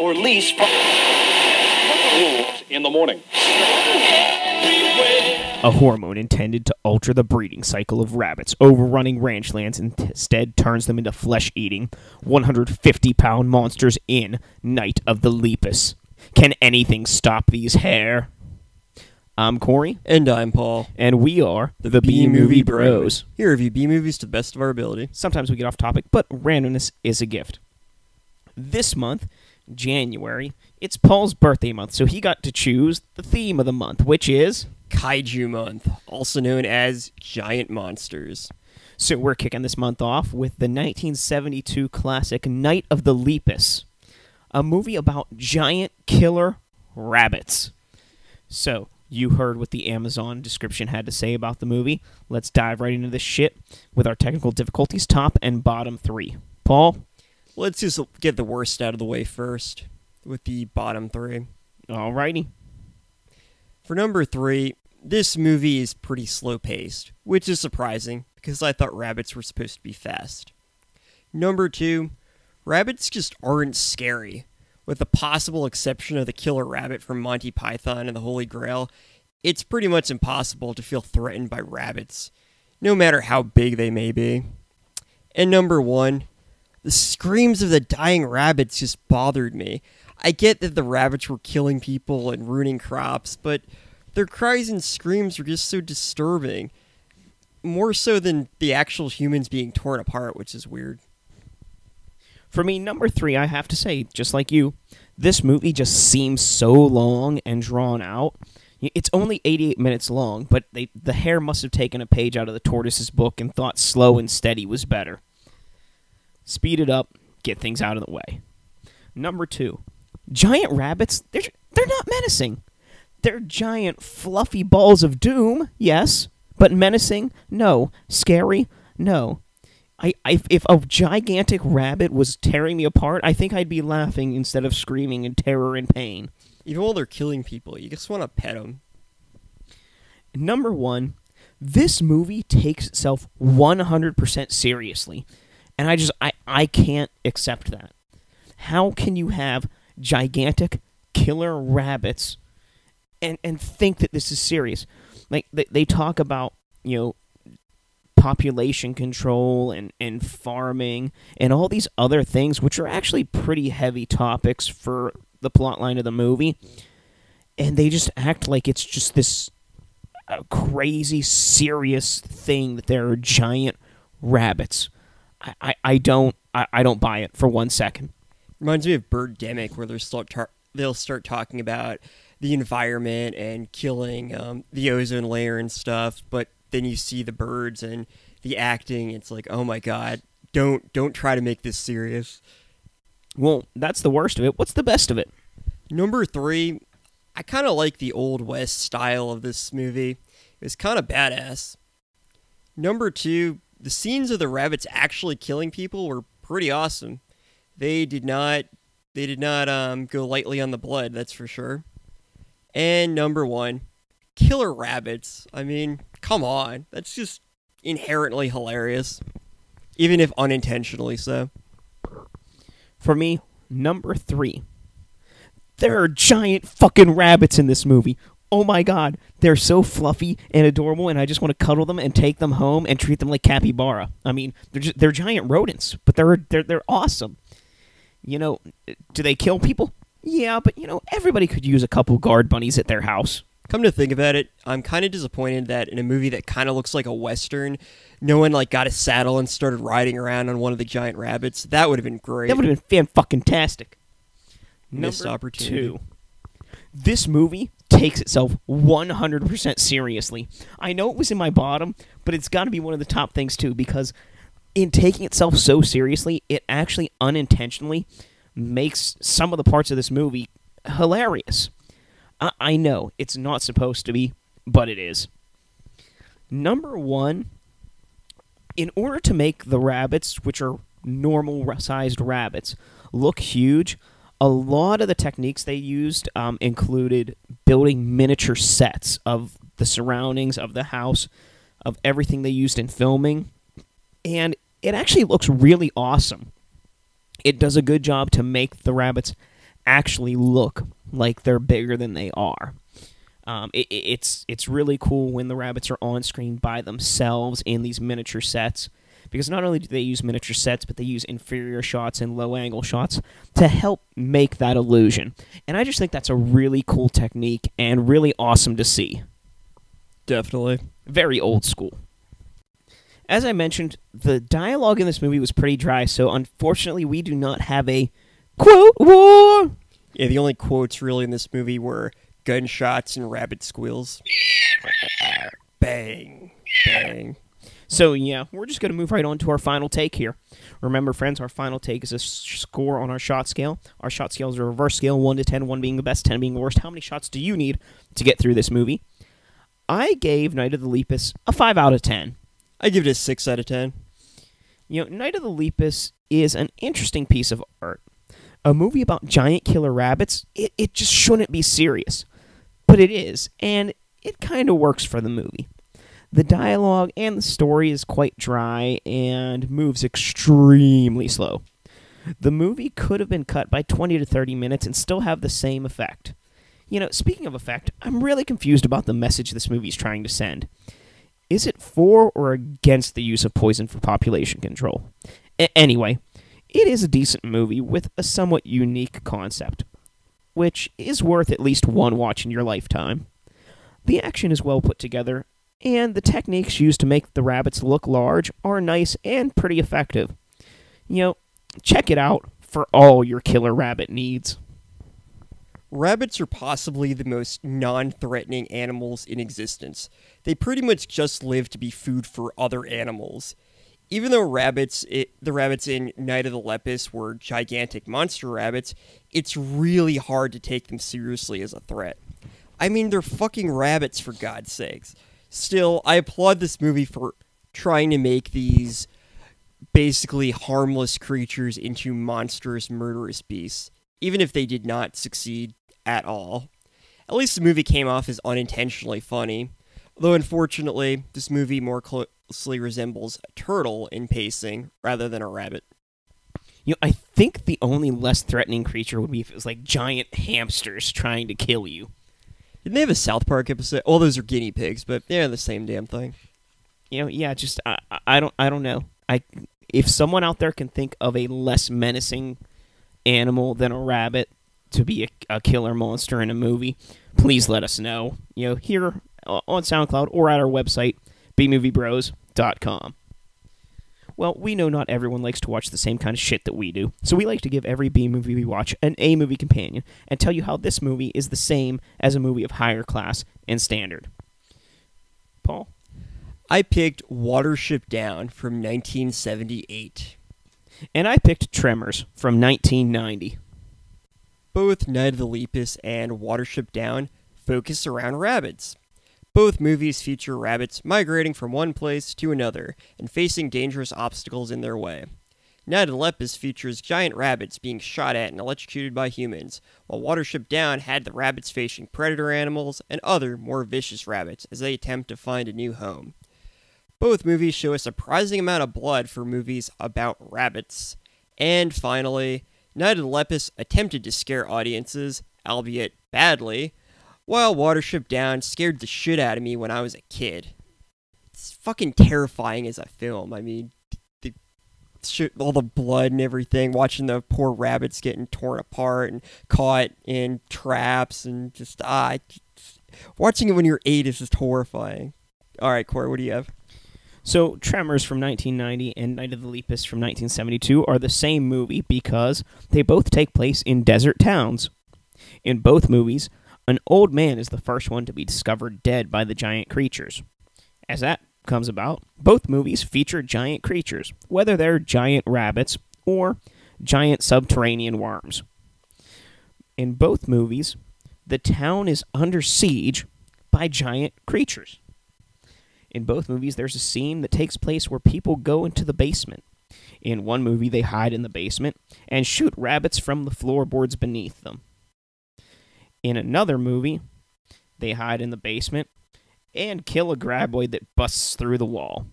release from rules in the morning. A hormone intended to alter the breeding cycle of rabbits, overrunning ranchlands, instead turns them into flesh-eating, 150-pound monsters in Night of the Lepus. Can anything stop these hair? I'm Corey. And I'm Paul. And we are the B-Movie Bros. Here review B-movies to the best of our ability. Sometimes we get off topic, but randomness is a gift. This month, January, it's Paul's birthday month, so he got to choose the theme of the month, which is Kaiju Month, also known as Giant Monsters. So we're kicking this month off with the 1972 classic Night of the Lepus, a movie about giant killer rabbits. So, you heard what the Amazon description had to say about the movie. Let's dive right into this shit with our technical difficulties, top and bottom three. Paul? Let's just get the worst out of the way first, with the bottom three. Alrighty. For number 3, this movie is pretty slow-paced, which is surprising, because I thought rabbits were supposed to be fast. Number 2, rabbits just aren't scary. With the possible exception of the killer rabbit from Monty Python and the Holy Grail, it's pretty much impossible to feel threatened by rabbits, no matter how big they may be. And number 1, the screams of the dying rabbits just bothered me. I get that the rabbits were killing people and ruining crops, but their cries and screams were just so disturbing. More so than the actual humans being torn apart, which is weird. For me, number 3, I have to say, just like you, this movie just seems so long and drawn out. It's only 88 minutes long, but the hair must have taken a page out of the tortoise's book and thought slow and steady was better. Speed it up, get things out of the way. Number 2. Giant rabbits, they're not menacing. They're giant, fluffy balls of doom, yes, but menacing, no. Scary, no. If a gigantic rabbit was tearing me apart, I think I'd be laughing instead of screaming in terror and pain. Even while they're killing people, you just want to pet them. Number 1, this movie takes itself 100% seriously, and I can't accept that. How can you have gigantic killer rabbits and think that this is serious? Like they talk about, population control and farming and all these other things, which are actually pretty heavy topics for the plotline of the movie, and they just act like it's just this crazy serious thing that there are giant rabbits. I don't buy it for 1 second. Reminds me of Birdemic, where they'll start talking about the environment and killing the ozone layer and stuff, but then you see the birds and the acting, it's like, oh my god, don't try to make this serious. Well, that's the worst of it. What's the best of it? Number 3, I kind of like the Old West style of this movie. It was kind of badass. Number 2, the scenes of the rabbits actually killing people were pretty awesome. They did not go lightly on the blood, that's for sure. And number 1, killer rabbits. I mean, come on. That's just inherently hilarious. Even if unintentionally so. For me, number 3. There are giant fucking rabbits in this movie. Oh my god. They're so fluffy and adorable, and I just want to cuddle them and take them home and treat them like capybara. I mean, they're giant rodents, but they're awesome. Do they kill people? Yeah, but, everybody could use a couple guard bunnies at their house. Come to think about it, I'm kind of disappointed that in a movie that kind of looks like a Western, no one, got a saddle and started riding around on one of the giant rabbits. That would have been great. That would have been fan-fucking-tastic. Missed opportunity. 2. This movie takes itself 100% seriously. I know it was in my bottom, but it's got to be one of the top things, too, because in taking itself so seriously, it actually unintentionally makes some of the parts of this movie hilarious. I know, it's not supposed to be, but it is. Number 1, in order to make the rabbits, which are normal-sized rabbits, look huge, a lot of the techniques they used included building miniature sets of the surroundings of the house, of everything they used in filming, and it actually looks really awesome. It does a good job to make the rabbits actually look like they're bigger than they are. It's really cool when the rabbits are on screen by themselves in these miniature sets, because not only do they use miniature sets, but they use inferior shots and low angle shots to help make that illusion. And I just think that's a really cool technique and really awesome to see. Definitely. Very old school. As I mentioned, the dialogue in this movie was pretty dry, so unfortunately we do not have a quote war. Yeah, the only quotes really in this movie were gunshots and rabbit squeals. Bang, bang. So yeah, we're just going to move right on to our final take here. Remember, friends, our final take is a score on our shot scale. Our shot scale is a reverse scale, 1 to 10, 1 being the best, 10 being the worst. How many shots do you need to get through this movie? I gave Night of the Lepus a 5 out of 10. I give it a 6 out of 10. You know, Night of the Lepus is an interesting piece of art. A movie about giant killer rabbits, it just shouldn't be serious. But it is, and it kind of works for the movie. The dialogue and the story is quite dry and moves extremely slow. The movie could have been cut by 20 to 30 minutes and still have the same effect. You know, speaking of effect, I'm really confused about the message this movie is trying to send. Is it for or against the use of poison for population control? Anyway, it is a decent movie with a somewhat unique concept, which is worth at least one watch in your lifetime. The action is well put together, and the techniques used to make the rabbits look large are nice and pretty effective. You know, check it out for all your killer rabbit needs. Rabbits are possibly the most non-threatening animals in existence. They pretty much just live to be food for other animals. Even though the rabbits in Night of the Lepus were gigantic monster rabbits, it's really hard to take them seriously as a threat. I mean, they're fucking rabbits, for God's sakes. Still, I applaud this movie for trying to make these basically harmless creatures into monstrous, murderous beasts, even if they did not succeed at all. At least the movie came off as unintentionally funny, though unfortunately, this movie more closely resembles a turtle in pacing rather than a rabbit. You know, I think the only less threatening creature would be if it was like giant hamsters trying to kill you. Didn't they have a South Park episode? All those are guinea pigs, but they're the same damn thing. You know, yeah, just I don't know. If someone out there can think of a less menacing animal than a rabbit to be a killer monster in a movie, please let us know. You know, here on SoundCloud or at our website, bmoviebros.com. Well, we know not everyone likes to watch the same kind of shit that we do, so we like to give every B movie we watch an A movie companion and tell you how this movie is the same as a movie of higher class and standard. Paul? I picked Watership Down from 1978. And I picked Tremors from 1990. Both Night of the Lepus and Watership Down focus around rabbits. Both movies feature rabbits migrating from one place to another and facing dangerous obstacles in their way. Night of the Lepus features giant rabbits being shot at and electrocuted by humans, while Watership Down had the rabbits facing predator animals and other, more vicious rabbits as they attempt to find a new home. Both movies show a surprising amount of blood for movies about rabbits. And finally, Night of the Lepus attempted to scare audiences, albeit badly, while Watership Down scared the shit out of me when I was a kid. It's fucking terrifying as a film. I mean, all the blood and everything, watching the poor rabbits getting torn apart and caught in traps, and just, watching it when you're 8 is just horrifying. Alright, Corey, what do you have? So, Tremors from 1990 and Night of the Lepus from 1972 are the same movie because they both take place in desert towns. In both movies, an old man is the first one to be discovered dead by the giant creatures. As that comes about, both movies feature giant creatures, whether they're giant rabbits or giant subterranean worms. In both movies, the town is under siege by giant creatures. In both movies, there's a scene that takes place where people go into the basement. In one movie, they hide in the basement and shoot rabbits from the floorboards beneath them. In another movie, they hide in the basement and kill a graboid that busts through the wall.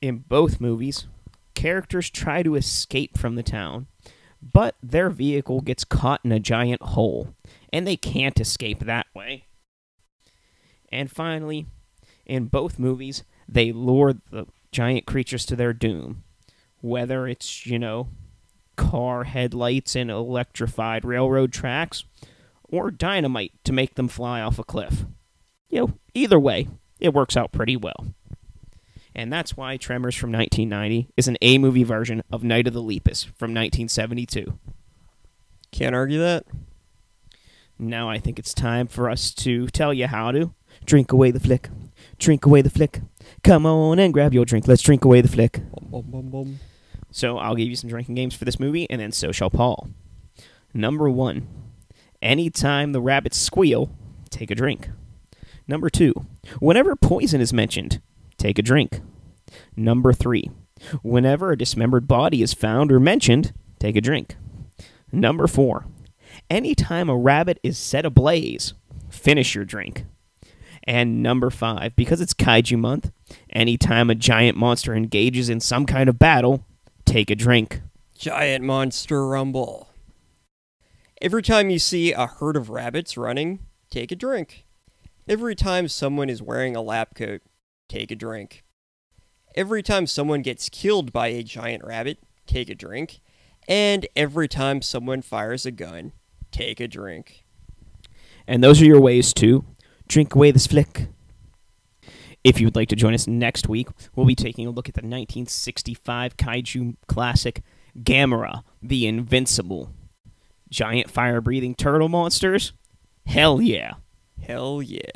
In both movies, characters try to escape from the town, but their vehicle gets caught in a giant hole, and they can't escape that way. And finally, in both movies, they lure the giant creatures to their doom. Whether it's, car headlights and electrified railroad tracks, or dynamite to make them fly off a cliff. Either way, it works out pretty well. And that's why Tremors from 1990 is an A-movie version of Night of the Lepus from 1972. Can't argue that. Now I think it's time for us to tell you how to drink away the flick. Drink away the flick. Come on and grab your drink. Let's drink away the flick. Bum, bum, bum. So I'll give you some drinking games for this movie, and then so shall Paul. Number 1. Anytime the rabbits squeal, take a drink. Number 2. Whenever poison is mentioned, take a drink. Number 3. Whenever a dismembered body is found or mentioned, take a drink. Number 4. Anytime a rabbit is set ablaze, finish your drink. And number 5, because it's Kaiju Month, anytime a giant monster engages in some kind of battle, take a drink. Giant monster rumble. Every time you see a herd of rabbits running, take a drink. Every time someone is wearing a lab coat, take a drink. Every time someone gets killed by a giant rabbit, take a drink. And every time someone fires a gun, take a drink. And those are your ways to drink away this flick. If you would like to join us next week, we'll be taking a look at the 1965 Kaiju classic Gamera, the Invincible. Giant fire-breathing turtle monsters? Hell yeah. Hell yeah.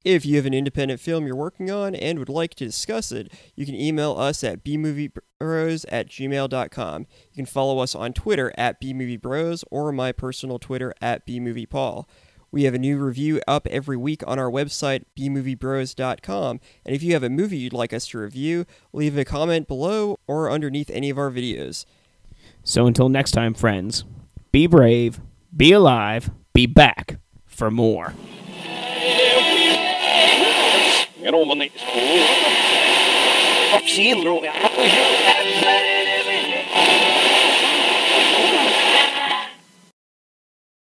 If you have an independent film you're working on and would like to discuss it, you can email us at bmoviebros@gmail.com. You can follow us on Twitter at bmoviebros or my personal Twitter at bmoviepaul. We have a new review up every week on our website, bmoviebros.com. And if you have a movie you'd like us to review, leave a comment below or underneath any of our videos. So until next time, friends, be brave, be alive, be back for more. When they